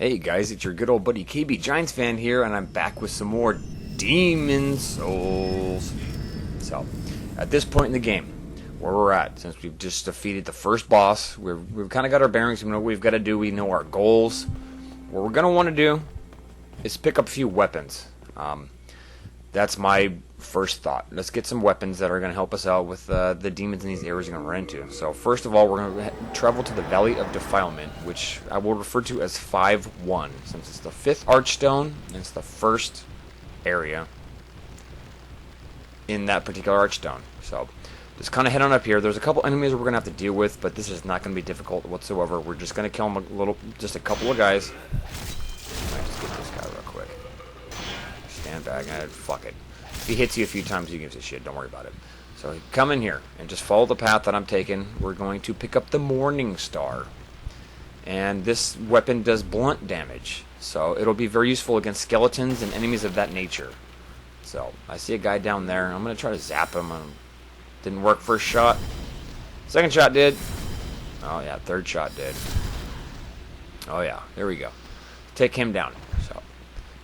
Hey guys, it's your good old buddy KBGiantsfan here, and I'm back with some more Demon Souls. So, at this point in the game, where we're at, since we've just defeated the first boss, we've kind of got our bearings, we know what we've got to do, we know our goals. What we're going to want to do is pick up a few weapons. That's my first thought. Let's get some weapons that are going to help us out with the demons in these areas we're going to run into. So first of all, we're going to travel to the Valley of Defilement, which I will refer to as 5-1, since it's the 5th archstone, and it's the first area in that particular archstone. So just kind of head on up here. There's a couple enemies we're going to have to deal with, but this is not going to be difficult whatsoever. We're just going to kill them just a couple of guys. Might just get this guy real quick. Stand back and fuck it. If he hits you a few times, he gives a shit. Don't worry about it. So come in here and just follow the path that I'm taking. We're going to pick up the Morning Star. And this weapon does blunt damage. So it'll be very useful against skeletons and enemies of that nature. So I see a guy down there. I'm going to try to zap him. Didn't work first shot. Second shot did. Oh yeah, third shot did. Oh yeah, there we go. Take him down. So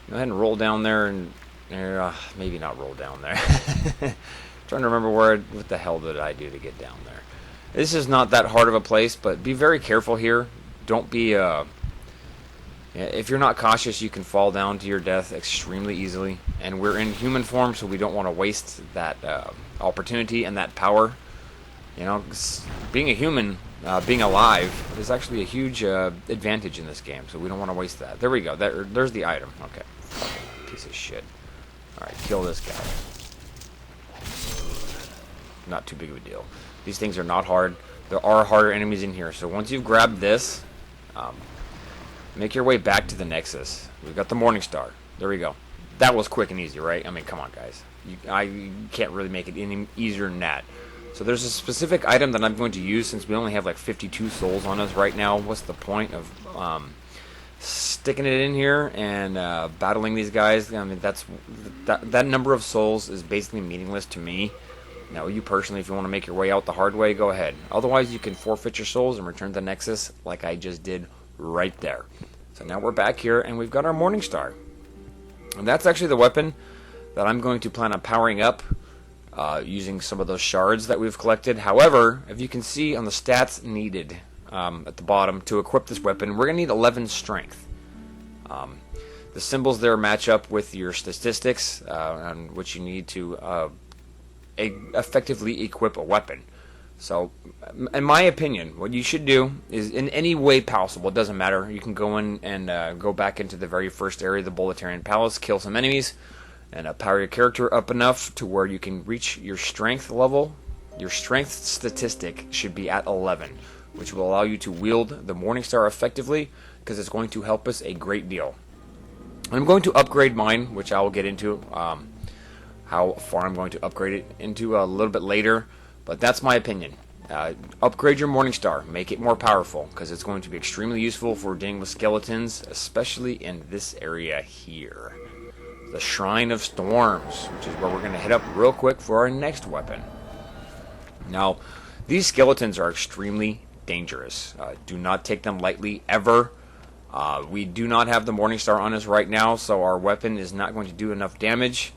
go ahead and roll down there and maybe not roll down there. Trying to remember what the hell did I do to get down there. This is not that hard of a place, but be very careful here. Don't be if you're not cautious, you can fall down to your death extremely easily. And we're in human form, so we don't want to waste that opportunity and that power. You know, being a human, being alive, is actually a huge advantage in this game, so we don't want to waste that. There we go. There's the item. Okay. Fucking piece of shit. Alright, kill this guy. Not too big of a deal. These things are not hard. There are harder enemies in here, so once you've grabbed this, make your way back to the Nexus. We've got the Morning Star. There we go. That was quick and easy, right? I mean, come on, guys. I can't really make it any easier than that. So there's a specific item that I'm going to use since we only have like 52 souls on us right now. What's the point of sticking it in here and battling these guys? I mean, that number of souls is basically meaningless to me. Now, you personally, if you want to make your way out the hard way, go ahead. Otherwise, you can forfeit your souls and return to Nexus like I just did right there. So now we're back here and we've got our Morning Star. And that's actually the weapon that I'm going to plan on powering up using some of those shards that we've collected. However, if you can see on the stats needed at the bottom to equip this weapon, we're going to need 11 strength. The symbols there match up with your statistics on which you need to effectively equip a weapon. So, in my opinion, what you should do is, in any way possible, it doesn't matter, you can go in and go back into the very first area, the Boletaria Palace, kill some enemies, and power your character up enough to where you can reach your strength level. Your strength statistic should be at 11, which will allow you to wield the Morning Star effectively, because it's going to help us a great deal. I'm going to upgrade mine, which I will get into how far I'm going to upgrade it into a little bit later, but that's my opinion. Upgrade your Morning Star, make it more powerful, because it's going to be extremely useful for dealing with skeletons, especially in this area here. The Shrine of Storms, which is where we're going to head up real quick for our next weapon. Now, these skeletons are extremely dangerous. Do not take them lightly, ever. We do not have the Morning Star on us right now, so our weapon is not going to do enough damage.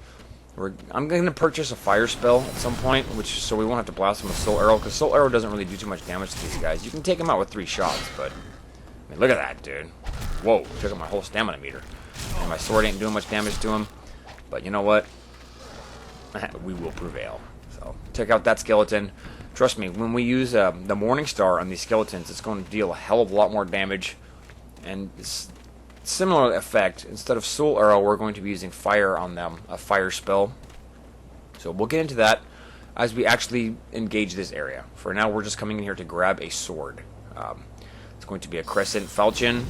I'm going to purchase a fire spell at some point, so we won't have to blast them with Soul Arrow, because Soul Arrow doesn't really do too much damage to these guys. You can take them out with 3 shots, but I mean, look at that, dude. Whoa, took out my whole stamina meter. And my sword ain't doing much damage to him, but you know what? We will prevail. So, check out that skeleton. Trust me, when we use the Morning Star on these skeletons, it's going to deal a hell of a lot more damage. And similar effect, instead of Soul Arrow, we're going to be using fire on them, a fire spell. So we'll get into that as we actually engage this area. For now, we're just coming in here to grab a sword. It's going to be a crescent falchion,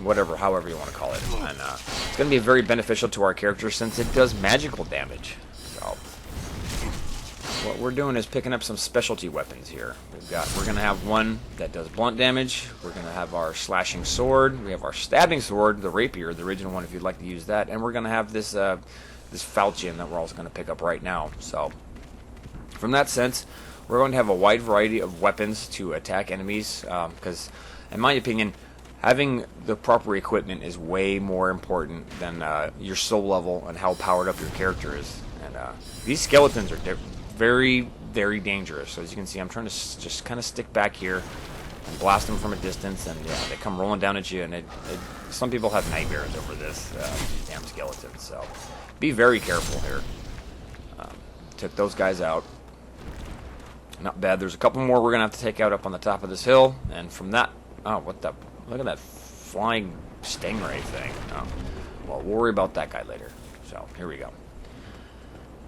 whatever, however you want to call it. And it's going to be very beneficial to our character since it does magical damage. So what we're doing is picking up some specialty weapons here. We're going to have one that does blunt damage. We're going to have our slashing sword. We have our stabbing sword, the rapier, the original one if you'd like to use that. And we're going to have this this falchion that we're also going to pick up right now. So from that sense, we're going to have a wide variety of weapons to attack enemies because, in my opinion, having the proper equipment is way more important than your soul level and how powered up your character is. And these skeletons are very, very dangerous. So as you can see, I'm trying to just kind of stick back here and blast them from a distance, and yeah, they come rolling down at you, and some people have nightmares over this, these damn skeletons. So be very careful here. Took those guys out. Not bad. There's a couple more we're gonna have to take out up on the top of this hill, and from that, oh, what the? Look at that flying stingray thing. Oh, well, we'll worry about that guy later. So here we go.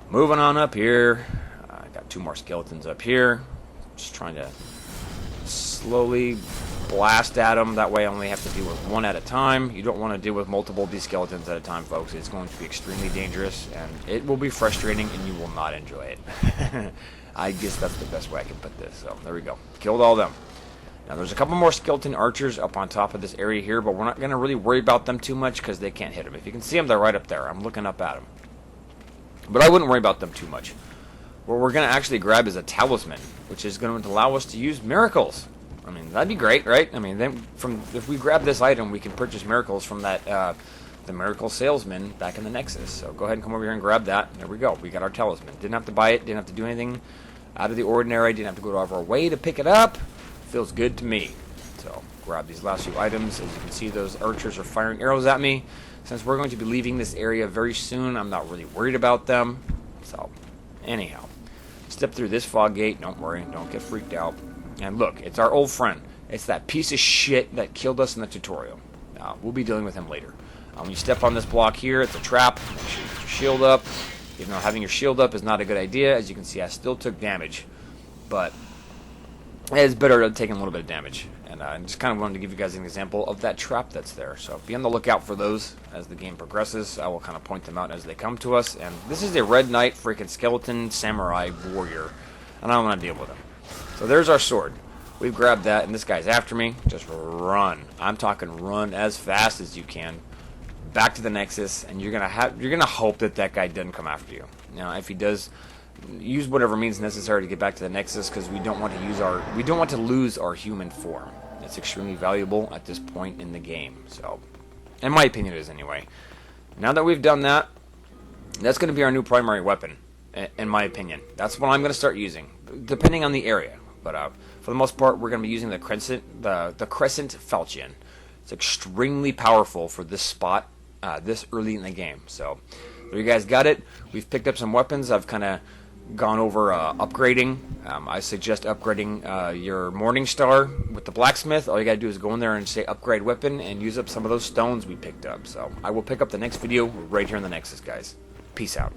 Moving on up here. I got 2 more skeletons up here. Just trying to slowly blast at them. That way I only have to deal with 1 at a time. You don't want to deal with multiple of these skeletons at a time, folks. It's going to be extremely dangerous, and it will be frustrating, and you will not enjoy it. I guess that's the best way I can put this. So there we go. Killed all of them. Now there's a couple more skeleton archers up on top of this area here, but we're not going to really worry about them too much because they can't hit them. If you can see them, they're right up there. I'm looking up at them. But I wouldn't worry about them too much. What we're going to actually grab is a talisman, which is going to allow us to use miracles. I mean, that'd be great, right? I mean, then if we grab this item, we can purchase miracles from that the miracle salesman back in the Nexus. So go ahead and come over here and grab that. There we go. We got our talisman. Didn't have to buy it. Didn't have to do anything out of the ordinary. Didn't have to go out of our way to pick it up. Feels good to me. So grab these last few items. As you can see, those archers are firing arrows at me. Since we're going to be leaving this area very soon, I'm not really worried about them. So anyhow, step through this fog gate. Don't worry. Don't get freaked out. And look, it's our old friend. It's that piece of shit that killed us in the tutorial. We'll be dealing with him later. When you step on this block here, it's a trap. Make sure you get your shield up. Even though having your shield up is not a good idea, as you can see, I still took damage. But it's better than taking a little bit of damage. And I just kind of wanted to give you guys an example of that trap that's there. So be on the lookout for those as the game progresses. I will kind of point them out as they come to us. And this is a Red Knight freaking skeleton samurai warrior. And I don't want to deal with him. So there's our sword. We've grabbed that, and this guy's after me. Just run. I'm talking run as fast as you can. Back to the Nexus, and you're gonna hope that that guy doesn't come after you. Now, if he does, use whatever means necessary to get back to the Nexus, because we don't want to lose our human form. It's extremely valuable at this point in the game. So, in my opinion, it is anyway. Now that we've done that, that's going to be our new primary weapon. In my opinion, that's what I'm going to start using, depending on the area. But for the most part, we're going to be using the crescent falchion. It's extremely powerful for this spot this early in the game. So there you guys got it. We've picked up some weapons. I've kind of gone over upgrading. I suggest upgrading your Morning Star with the blacksmith. All you got to do is go in there and say upgrade weapon and use up some of those stones we picked up. So I will pick up the next video right here in the Nexus, guys. Peace out.